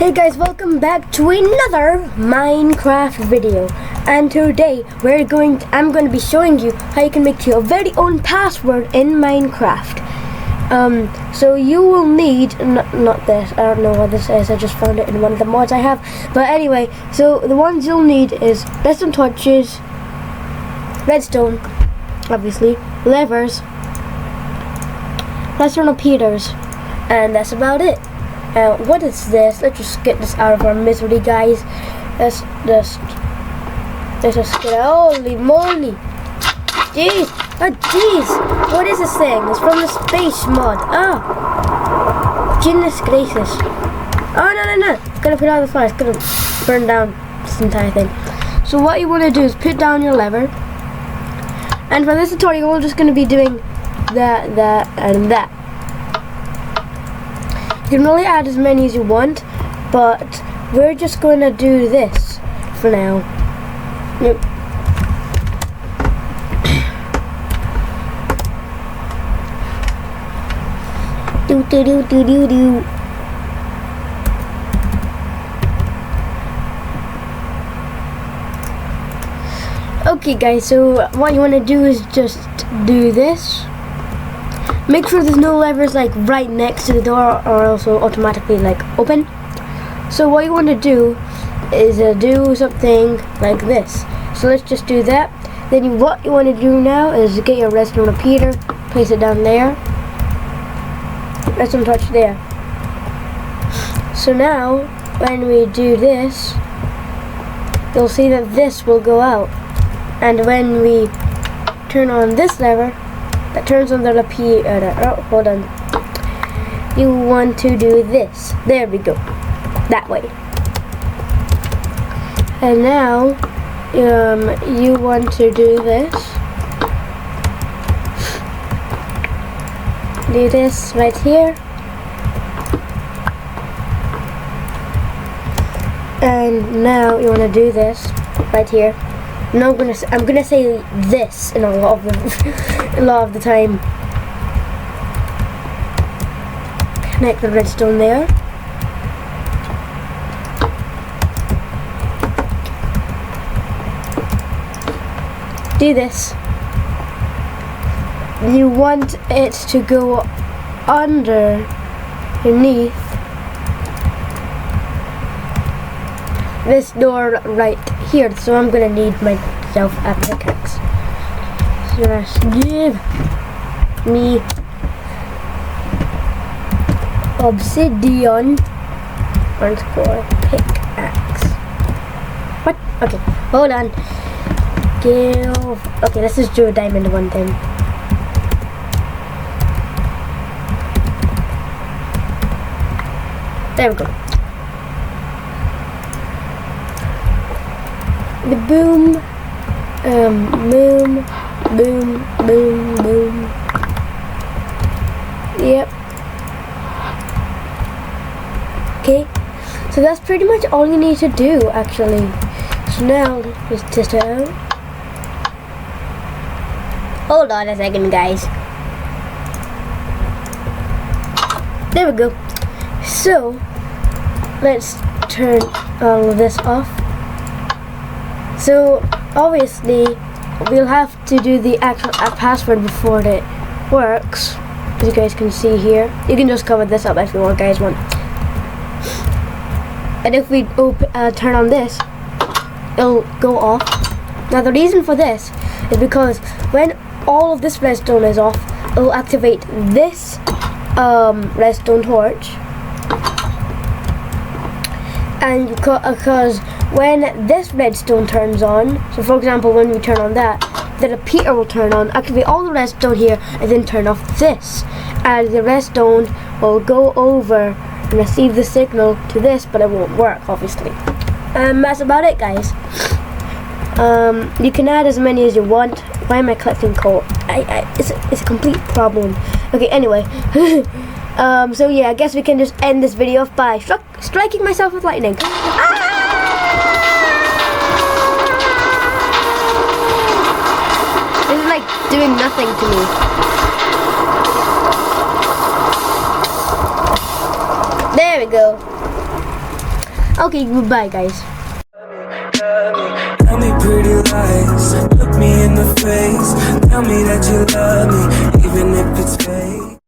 Hey guys, welcome back to another Minecraft video. And today I'm going to be showing you how you can make your very own password in Minecraft. So you will need not this. I don't know what this is. I just found it in one of the mods I have. But anyway, so the ones you'll need is redstone torches, redstone, obviously, levers, redstone repeaters, and that's about it. What is this? Let's just get this out of our misery, guys. Let's just get out. Holy moly! Jeez! Oh jeez! What is this thing? It's from the space mod. Ah! Goodness gracious! Oh no! Gotta put out the fire. It's gonna burn down this entire thing. So what you want to do is put down your lever. And for this tutorial, we're just gonna be doing that, and that. You can really add as many as you want, but we're just going to do this for now. Yep. do. Okay guys, so what you want to do is just do this. Make sure there's no levers like right next to the door, or else it'll automatically like open. So what you want to do is do something like this. So let's just do that. Then what you want to do now is get your redstone repeater, place it down there, redstone torch there. So now when we do this, you'll see that this will go out, and when we turn on this lever, that turns on the repeater. Oh, hold on. You want to do this. There we go. That way. And now, you want to do this. Do this right here. And now you want to do this right here. No, I'm gonna say this in a lot of the time. Connect the redstone there. Do this. You want it to go underneath this door right here, so I'm gonna need myself a pickaxe. Just give me obsidian _ pickaxe. What? Okay, hold on. Okay, let's just do a diamond one then. There we go. The boom, boom. Yep. Okay, so that's pretty much all you need to do, actually. So now let's test it out. Hold on a second, guys. There we go. So let's turn all of this off. So obviously we'll have to do the actual password before it works, as you guys can see here. You can just cover this up if you guys want. And if we turn on this, it'll go off. Now the reason for this is because when all of this redstone is off, it'll activate this redstone torch. And because when this redstone turns on, so for example when we turn on that, the repeater will turn on, activate all the redstone here, and then turn off this. And the redstone will go over and receive the signal to this, but it won't work, obviously. And that's about it, guys. You can add as many as you want. Why am I collecting coal? It's a complete problem. Okay, anyway. So yeah, I guess we can just end this video off by striking myself with lightning. This is like doing nothing to me. There we go. Okay, goodbye guys. Tell me pretty lies, look me in the face. Tell me that you love me, even if it's fake.